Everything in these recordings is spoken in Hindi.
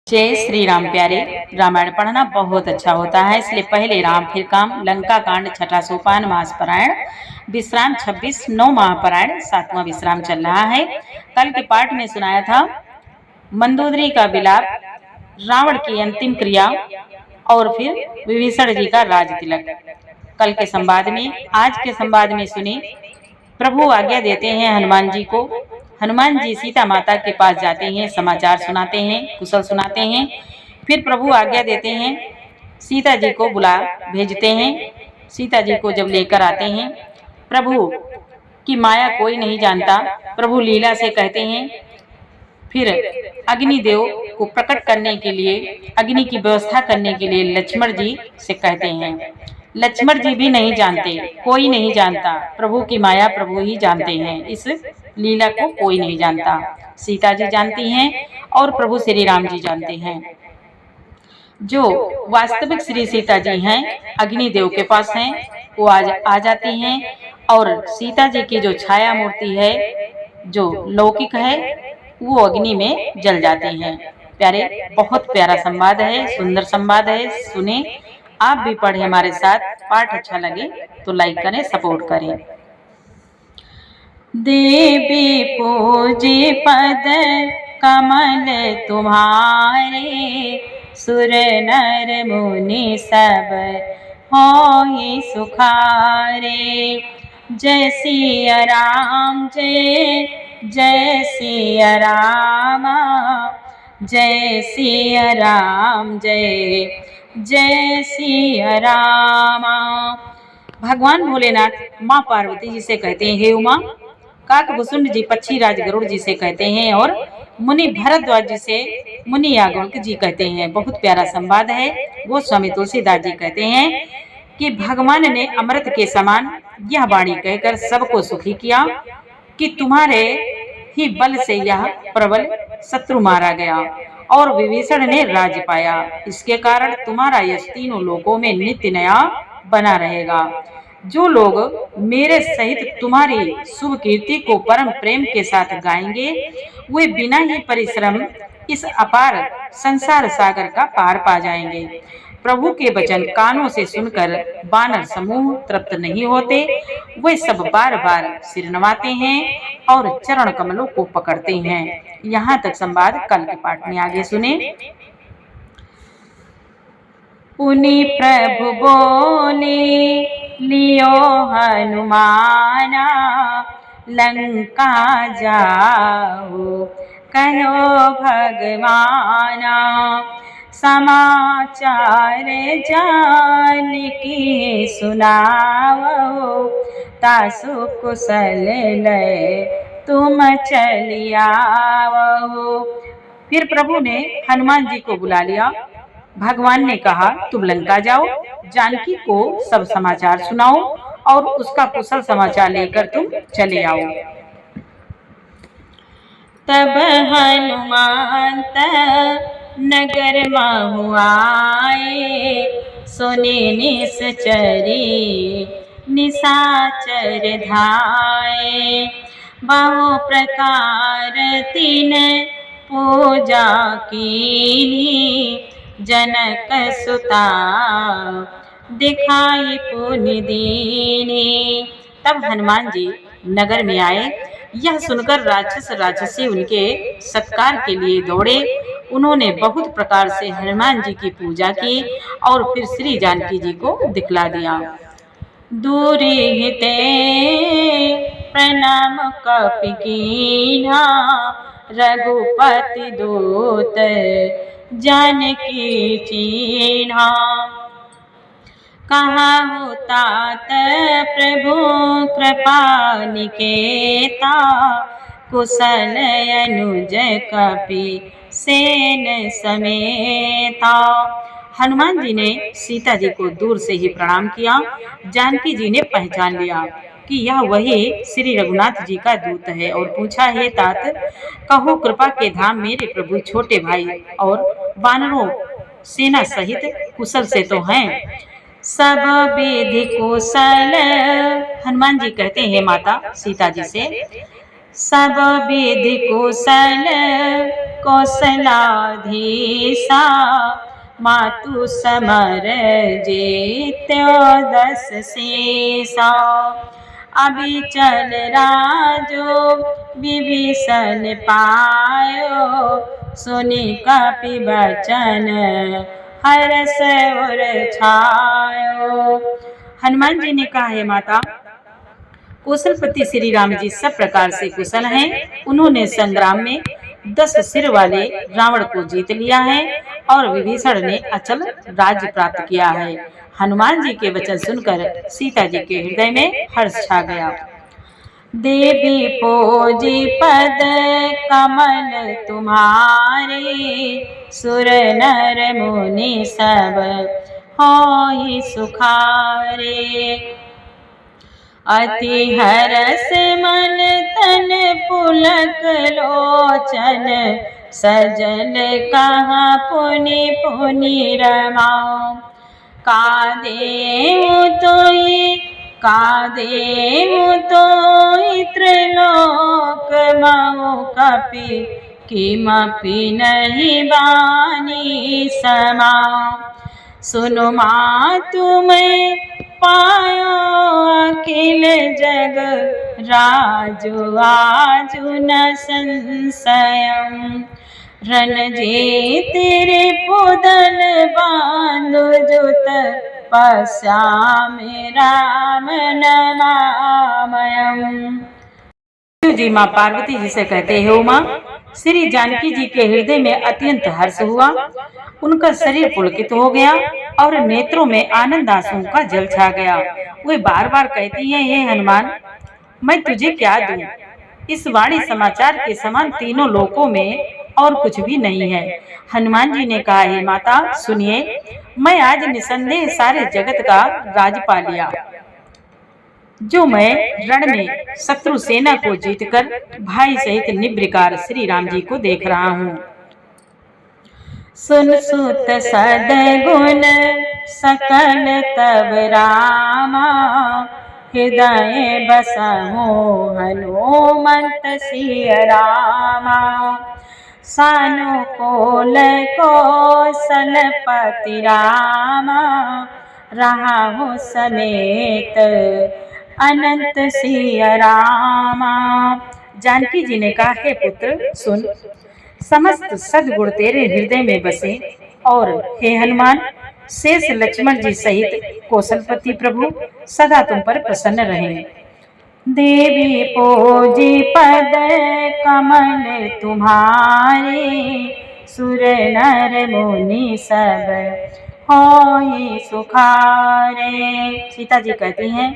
जय श्री राम प्यारे। रामायण पढ़ना बहुत अच्छा होता है, इसलिए पहले राम फिर काम, लंका कांड, छठा सोपान, महापारायण, विश्राम 26, 9 महापारायण, 7वां विश्राम चल रहा है। कल के पाठ में सुनाया था मंदोदरी का विलाप, रावण की अंतिम क्रिया और फिर विभीषण जी का राज तिलक। कल के संवाद में, आज के संवाद में सुने। प्रभु आज्ञा देते हैं हनुमान जी को। हनुमान जी सीता माता के पास जाते हैं, समाचार सुनाते हैं, कुशल सुनाते हैं। फिर प्रभु आज्ञा देते हैं, सीता जी को बुला भेजते हैं। सीता जी को जब लेकर आते हैं, प्रभु की माया कोई नहीं जानता, प्रभु लीला से कहते हैं। फिर अग्निदेव को प्रकट करने के लिए, अग्नि की व्यवस्था करने के लिए लक्ष्मण जी से कहते हैं। लक्ष्मण जी भी नहीं जानते, कोई नहीं जानता, प्रभु की माया प्रभु ही जानते हैं, इस लीला को कोई नहीं जानता। सीता जी जानती हैं और प्रभु श्री राम जी जानते हैं। जो वास्तविक श्री सीता जी हैं, अग्निदेव के पास हैं, वो आज आ जाती हैं और सीता जी की जो छाया मूर्ति है, जो लौकिक है, वो अग्नि में जल जाती हैं। प्यारे, बहुत प्यारा संवाद है, सुंदर संवाद है, सुने। आप भी पढ़े हमारे साथ। पाठ अच्छा लगे तो लाइक करें, सपोर्ट करें। देवी पूजी पद कमल तुम्हारे, सुर नर मुनि सब होई सुखारे। जय सिया राम, जय जय सिया राम, जय सिया राम, जय जय सिया राम। भगवान भोलेनाथ माँ पार्वती जी से कहते हैं, हे उमा। काकभूषुंड जी पक्षीराज गरुड़ जी से कहते हैं और मुनि भरद्वाज जी से मुनि याज्ञवल्क्य जी कहते हैं। बहुत प्यारा संवाद है। वो स्वामी तुलसीदास जी कहते हैं कि भगवान ने अमृत के समान यह वाणी कहकर सबको सुखी किया कि तुम्हारे ही बल से यह प्रबल शत्रु मारा गया और विभीषण ने राज्य पाया। इसके कारण तुम्हारा यश तीनों लोकों में नित्य नया बना रहेगा। जो लोग मेरे सहित तुम्हारी शुभ कीर्ति को परम प्रेम के साथ गाएंगे, वे बिना ही परिश्रम इस अपार संसार सागर का पार पा जाएंगे। प्रभु के वचन कानों से सुनकर वानर समूह तृप्त नहीं होते, वे सब बार बार सिर नवाते हैं और चरण कमलों को पकड़ते हैं। यहाँ तक संवाद कल के पाठ में, आगे सुने। पुनि प्रभु बोले, लियो हनुमाना, लंका जाओ कहो भगवाना। समाचार जानकी सुनाओ, तासु कुशल लय तुम चलियाओ। फिर प्रभु ने हनुमान जी को बुला लिया। भगवान ने कहा, तुम लंका जाओ, जानकी को सब समाचार सुनाओ और उसका कुशल समाचार लेकर तुम चले आओ। तब हनुमान नगर महु आए, सुने निश्चरी निशाचर धाये। बहु प्रकार तीन पूजा कीनी, जनक सुता दिखाई पुनि दीनी। तब हनुमान जी नगर में आए। यह सुनकर राक्षस राक्षसी उनके सत्कार के लिए दौड़े। उन्होंने बहुत प्रकार से हनुमान जी की पूजा की और फिर श्री जानकी जी को दिखला दिया। दूरी ते प्रणाम कपि कीन्हा, रघुपति दूत जानकी चीन्हा। कहाहु तात प्रभु कृपा निकेता, कुशल अनुज कपि सेन समेता। हनुमान जी ने सीता जी को दूर से ही प्रणाम किया। जानकी जी ने पहचान लिया कि यह वही श्री रघुनाथ जी का दूत है और पूछा, हे तात, कहो कृपा के धाम मेरे प्रभु छोटे भाई और वानरों सेना सहित कुशल से तो हैं। सब विधि कुशल, हनुमान जी कहते हैं माता सीता जी से, सब विधि कुशल कौशलाधीशा, मातु समर जेत्यो 10 शेषा। अभिचल राजो विभीषण पायो, सुनि कपि बचन हर्ष उर छायो। हनुमान जी ने कहा, है माता, कौशलपति श्री राम जी सब प्रकार से कुशल हैं। उन्होंने संग्राम में 10 सिर वाले रावण को जीत लिया है और विभीषण ने अचल राज्य प्राप्त किया है। हनुमान जी के वचन सुनकर सीता जी के हृदय में हर्ष छा गया। देवी पोजी पद कमल तुम्हारे, सुर नर मुनि सब होई सुखारे। अति हरस मन तन पुलक लोचन, सजल कहाँ पुनि पुनि रमाऊं। कादेहु तोई त्रिलोक मऊ कपि, किमपि नहीं बानी समाऊं। सुनो मातु मैं पायो अखिल जग, राजु आजु न संशयम्। रणजीत रिपुदल बांधु जुत, पश्यामि राम नमामयम्। जी माँ पार्वती जी से कहते हैं, उमा, श्री जानकी जी के हृदय में अत्यंत हर्ष हुआ। उनका शरीर पुलकित हो गया और नेत्रों में आनंद आंसुओं का जल छा गया। वे बार बार कहती हैं, हे हनुमान, मैं तुझे क्या दूं? इस वाणी समाचार के समान तीनों लोकों में और कुछ भी नहीं है। हनुमान जी ने कहा, हे माता सुनिए, मैं आज निसंदेह सारे जगत का राज पा लिया। जो मैं रण में शत्रु सेना को जीतकर भाई सहित निर्विकार श्री राम जी को देख रहा हूँ। सुन सुत सद्गुण सकल तब रामा, हृदय बसहु हनुमंत सिय रामा। सानुकूल कौशलपति रामा, रहाहु समेत अनंत सिय रामा। जानकी जी ने कहा, हे पुत्र सुन, समस्त सद्गुण तेरे हृदय में बसे और हे हनुमान, शेष लक्ष्मण जी सहित कौशलपति प्रभु सदा तुम पर प्रसन्न रहें। देवी पोजी पद कमल तुम्हारे, सुर नर मुनि सब होई सुखारे। सीता जी कहती हैं,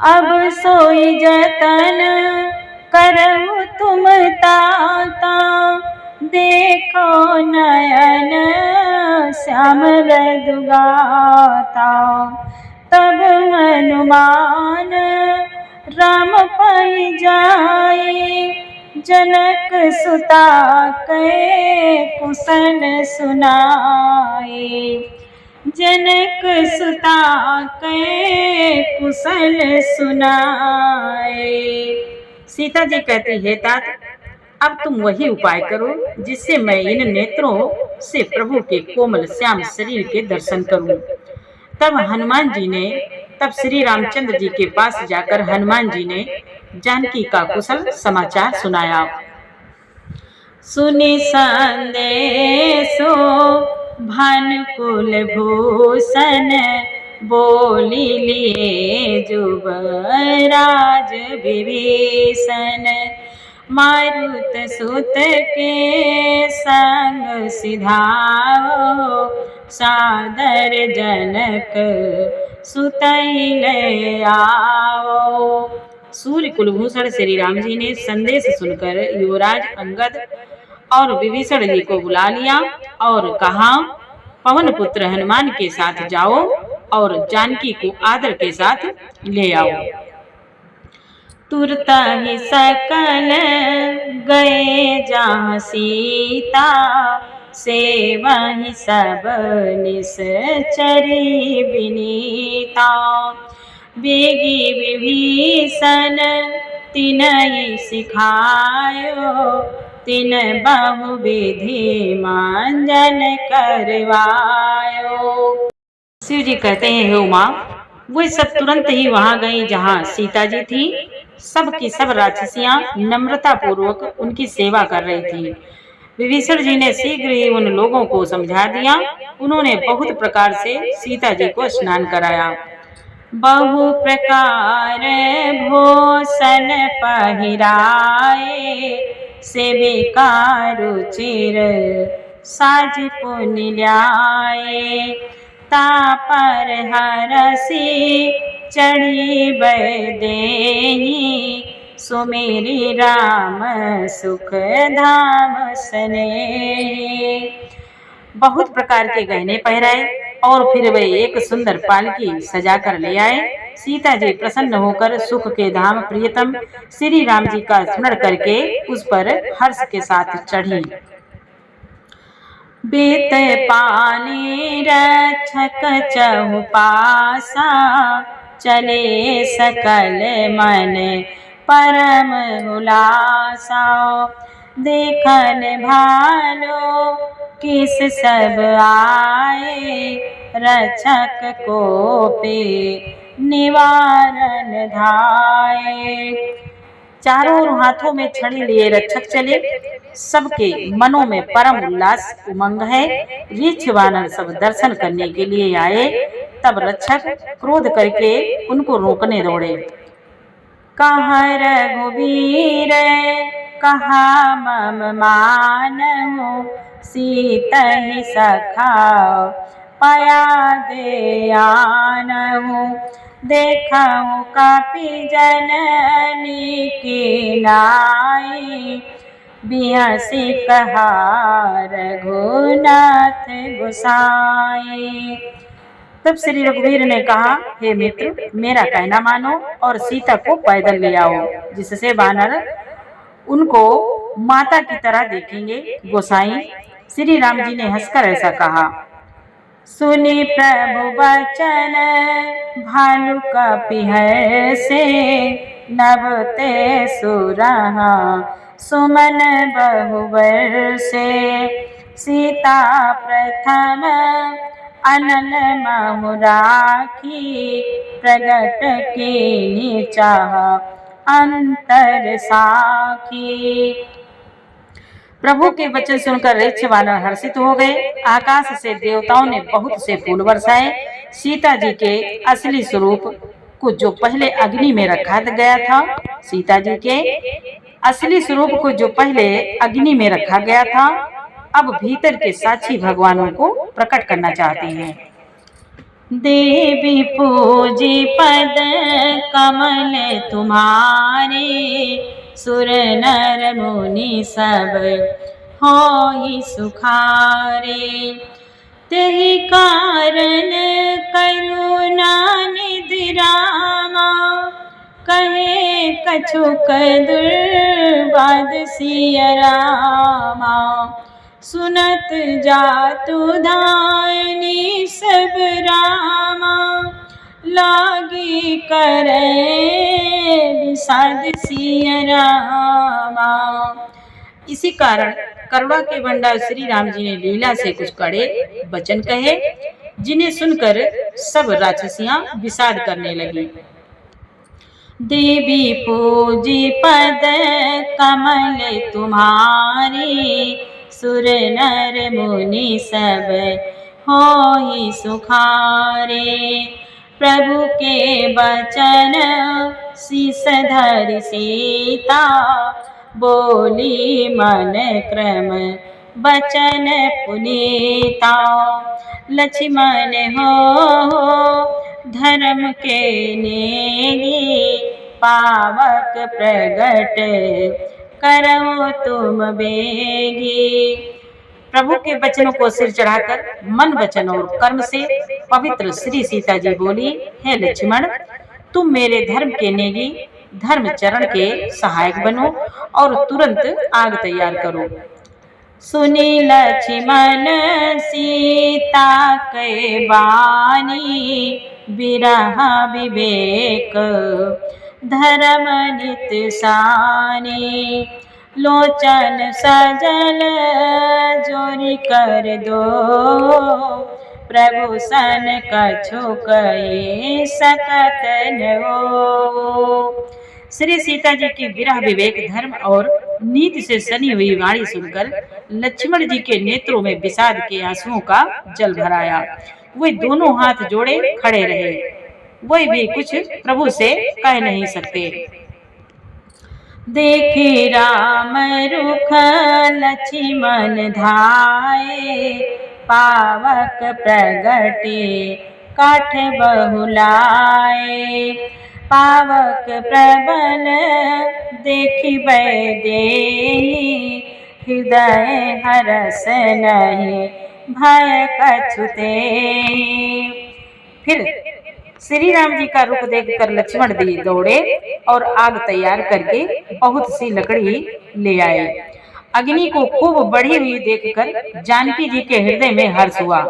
अब सोई जतन करहु तुम ताता, देखो नयन श्याम मृदुगाता। तब हनुमान राम पै जाए, जनक सुता के कुशल सुनाए। जनक सुता के कुशल सुनाए। सीता जी कहती है, तात अब तुम वही उपाय करो जिससे मैं इन नेत्रों से प्रभु के कोमल श्याम शरीर के दर्शन करूं। तब श्री रामचंद्र जी के पास जाकर हनुमान जी ने जानकी का कुशल समाचार सुनाया। सुनि संदेशो भानुकुल भूषण, बोली लिए जुबराज विभीषण। मारुत सुत के संग सिधाओ, सादर जनक सुतैले आओ। सूर्य कुलभूषण श्री राम जी ने संदेश सुनकर युवराज अंगद और विभीषण जी को बुला लिया और कहा, पवन पुत्र हनुमान के साथ जाओ और जानकी को आदर के साथ ले आओ। तुरत ही सकल गए जहाँ सीता, से वही सब निश्चरी विनीता। बेगी विभीषण तिनहि सिखायो, तिन बहु विधि मांजन करवायो। शिव जी कहते हैं, हे उमा, वे सब तुरंत ही वहां गई जहां सीता जी थी। सब की सब राक्षसियां नम्रता पूर्वक उनकी सेवा कर रही थी। विभीषण जी ने शीघ्र ही उन लोगों को समझा दिया। उन्होंने बहुत प्रकार से सीता जी को स्नान कराया। बहु प्रकार भूषण पहिराए, सेविका रुचिर साज पुनि ल्याए। तापर हरसि चढ़ी बैदेही, सुमेरी राम सुख धाम सनेही। बहुत प्रकार के गहने पहराए और फिर वे एक सुंदर पालकी सजा कर ले आए। सीता जी प्रसन्न होकर सुख के धाम प्रियतम श्री राम जी का स्मरण करके उस पर हर्ष के साथ चढ़ी। बीत पानी रक्षक चहुपासा, चले सकल मन परम उलासा। देखन भालो किस सब आए, रक्षक को पे निवारण धाये। चारों हाथों में छड़ी लिए रक्षक चले। सबके मनों में परम उल्लास उमंग है। रीछ वानर सब दर्शन करने के लिए आए। तब रक्षक क्रोध करके उनको रोकने दौड़े। कहा रघुवीर कहा मम मानहु, सीतहि सखा पया दे आनहु। देखहु कपि जननी की नाई, बिहसी कहा रघुनाथ गोसाई। तब श्री रघुवीर ने कहा, हे मित्र, मेरा कहना मानो और सीता को पैदल ले आओ, जिससे वानर उनको माता की तरह देखेंगे। गोसाई श्री राम जी ने हंसकर ऐसा कहा। सुनी प्रभु वचन भालु कपि हर्षे, नभते सुरहा सुमन बहु वर्षे। सीता प्रथम अनल महु राखी, प्रगट कीन्ही चाह अंतर साखी। प्रभु के वचन सुनकर ऋक्ष वानर हर्षित हो गए। आकाश से देवताओं ने बहुत से फूल बरसाए। सीता जी के असली स्वरूप को जो पहले अग्नि में रखा गया था, सीता जी के असली स्वरूप को जो पहले अग्नि में रखा गया था, अब भीतर के साक्षी भगवानों को प्रकट करना चाहते हैं। देवी पूजी पद कमल तुम्हारे, सुर नर मुनि सब होई सुखारे। तेहि कारण करुणा निधि रामा, कहे कछुक दुर्वाद सिय रामा। सुनत जातु धायनी सब रामा, लागी करे विषाद सिय रामा। इसी कारण करुणा के भंडार श्री राम जी ने लीला से कुछ कड़े वचन कहे, जिन्हें सुनकर सब राक्षसियां विषाद करने लगी। देवी पूजी पद कमल तुम्हारी, सुर नर मुनि सब होई सुखारे। प्रभु के वचन शीस धरि सीता, बोली मन क्रम वचन पुनीता। लक्ष्मण हो धर्म के नेगी, पावक प्रगट करो तुम बेगी। प्रभु के वचनों को सिर चढ़ाकर मन वचन और कर्म से पवित्र श्री सीता जी बोली, हे लक्ष्मण, तुम मेरे धर्म के नेगी, धर्म चरण के सहायक बनो और तुरंत आग तैयार करो। सुनी लक्ष्मण सीता के बानी, बिरह विवेक धर्म नित साने, लोचन सजल जोरी कर दो, प्रभु सन कछु कहे सकत न हो। श्री सीता जी की विरह विवेक धर्म और नीति से सनी हुई वाणी सुनकर लक्ष्मण जी के नेत्रों में विषाद के आंसुओं का जल भराया। वे दोनों हाथ जोड़े खड़े रहे, वे भी कुछ प्रभु से कह नहीं सकते। देखे राम रुख लक्ष्मण धाये, पावक प्रगटे काठ बहुलाए, पावक प्रबल देखिबै देहि, हृदय हरस नहीं भय कछुते। फिर श्री राम जी का रूप देखकर लक्ष्मण जी दौड़े और आग तैयार करके बहुत सी लकड़ी ले आए। अग्नि को खूब बढ़ी हुई देखकर जानकी जी के हृदय में हर्ष हुआ,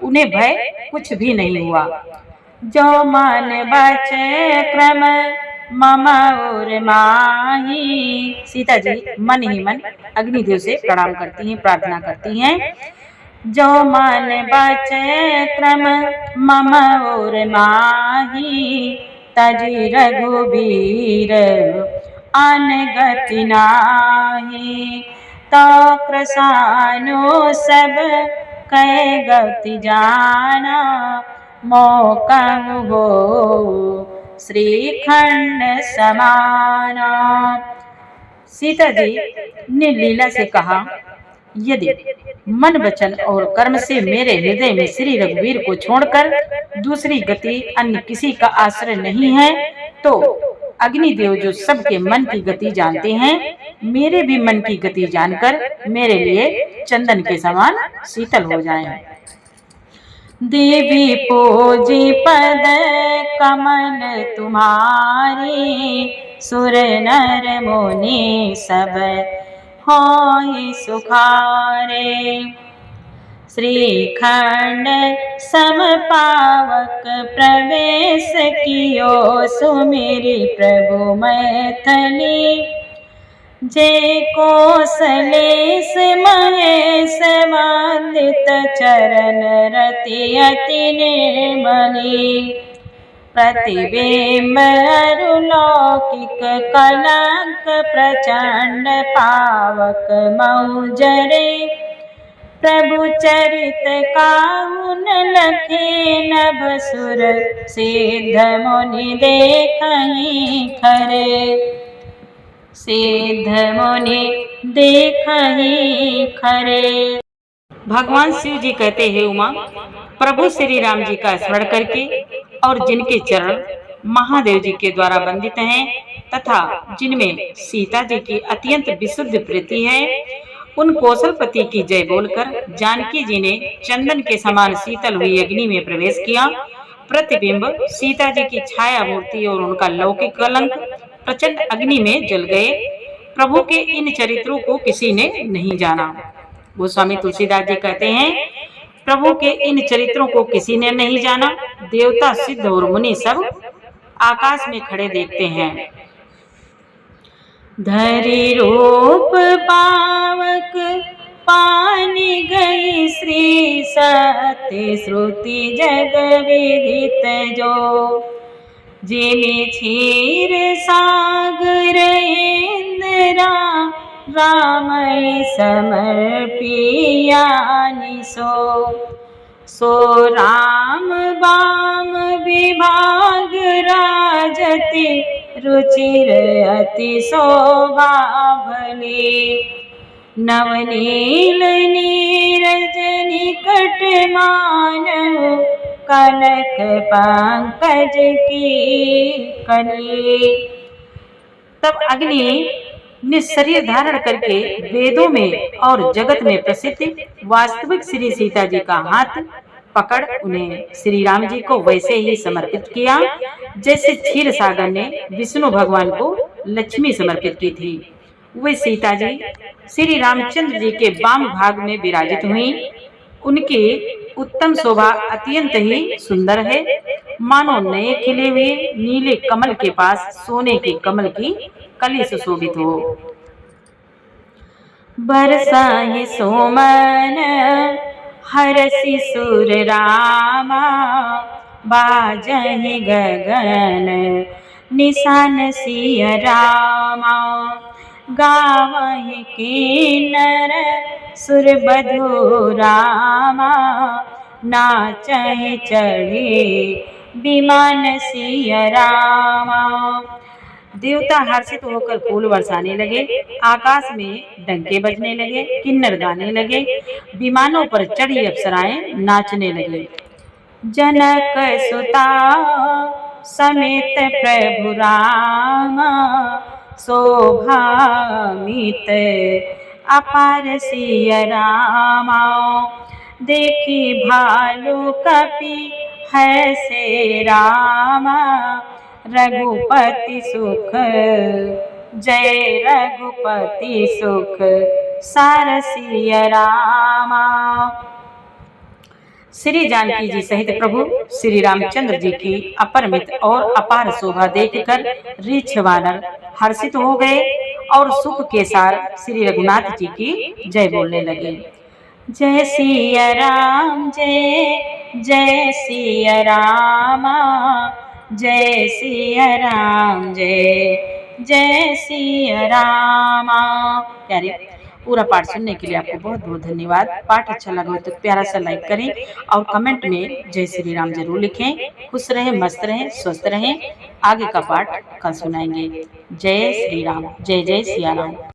उन्हें भय कुछ भी नहीं हुआ। जो मन बच क्रम मम और माही, सीता जी मन ही मन अग्निदेव से प्रणाम करती हैं, प्रार्थना करती हैं। जो मन बच क्रम मम और माही, तजी रघुबीर अनगति नाही, तो कृसानो सब कै गति जाना, मौका हो श्रीखंड समाना। सीता जी ने लीला से कहा, यदि मन वचन और कर्म से मेरे हृदय में श्री रघुवीर को छोड़कर दूसरी गति अन्य किसी का आश्रय नहीं है, तो अग्निदेव जो सबके मन की गति जानते हैं, मेरे भी मन की गति जानकर मेरे लिए चंदन के समान शीतल हो जाएं। देवी पूजी पद कमल तुम्हारी, सुर नर मुनि सब होई सुखारे, श्रीखंड सम पावक प्रवेश कियो, सुमेरी प्रभु मैथिली, जे कौशलेश महेश वंदित चरण रति अति निर्मली, प्रतिबिंब अरुलौकिक कलंक प्रचंड पावक मऊजरे, प्रभु चरित काहुन लखे नभ सुर, सिद्ध मुनि देखहि खरे, सिद्ध मुनि देखहि खरे। भगवान शिव जी कहते हैं, उमा प्रभु श्री राम जी का स्मरण करके और जिनके चरण महादेव जी के द्वारा वंदित हैं तथा जिनमें सीता जी की अत्यंत विशुद्ध प्रीति है, उन कौशलपति की जय बोलकर जानकी जी ने चंदन के समान शीतल हुई अग्नि में प्रवेश किया। प्रतिबिंब सीता जी की छाया मूर्ति और उनका लौकिक कलंक प्रचंड अग्नि में जल गए। प्रभु के इन चरित्रों को किसी ने नहीं जाना। गोस्वामी तुलसीदास जी कहते हैं, प्रभु के इन चरित्रों को किसी ने नहीं जाना, देवता सिद्ध और मुनि सब आकाश में खड़े देखते हैं। धरि रूप पावक पानी गई, श्री सत्य श्रुति जग विदित जो, जिमि क्षीर सागर इंद्रा, रामय समर्पियानि सो राम बाम विभाग राजति, रुचिर अति शोभा भली, नवनील नीरज निकट मानहु, कनक पंकज की कली। तब अग्नि ने शरीर धारण करके वेदों में और जगत में प्रसिद्ध वास्तविक श्री सीता जी का हाथ पकड़ उन्हें श्री राम जी को वैसे ही समर्पित किया जैसे क्षीर सागर ने विष्णु भगवान को लक्ष्मी समर्पित की थी। वे सीता जी श्री रामचंद्र जी के वाम भाग में विराजित हुई। उनकी उत्तम शोभा अत्यंत ही सुंदर है। मानो नए खिले हुए नीले कमल के पास सोने के कमल की कली सुशोभित हो। बरसाए सोमन हरसि सुर रामा, बाजहि गगन निशान सिय रामा। गावहि किन्नर सुरबधु रामा, नाचहि चढ़े विमान सिय रामा। देवता हर्षित होकर फूल बरसाने लगे, आकाश में डंके बजने लगे, किन्नर गाने लगे, विमानों पर चढ़ी अप्सराएं नाचने लगे। जनक सुता समेत प्रभु रामा, शोभामित अपार सिय रामा। देखी भालू कपि है से रामा, रघुपति सुख जय रघुपति सुख सार सिय रामा। श्री जानकी जी सहित प्रभु श्री रामचंद्र जी की अपरमित और अपार शोभा देखकर ऋक्ष वानर हर्षित हो गए और सुख के साथ श्री रघुनाथ जी की जय बोलने लगे। जय सिया राम जय जय सिया रामा, जय सिया राम जय जय सिया रामा। प्यारे, पूरा पाठ सुनने के लिए आपको बहुत बहुत धन्यवाद। पाठ अच्छा लगा हो तो प्यारा सा लाइक करें और कमेंट में जय श्री राम जरूर लिखें। खुश रहें, मस्त रहें, स्वस्थ रहें। आगे का पाठ कल सुनाएंगे। जय श्री राम, जय जय सिया राम।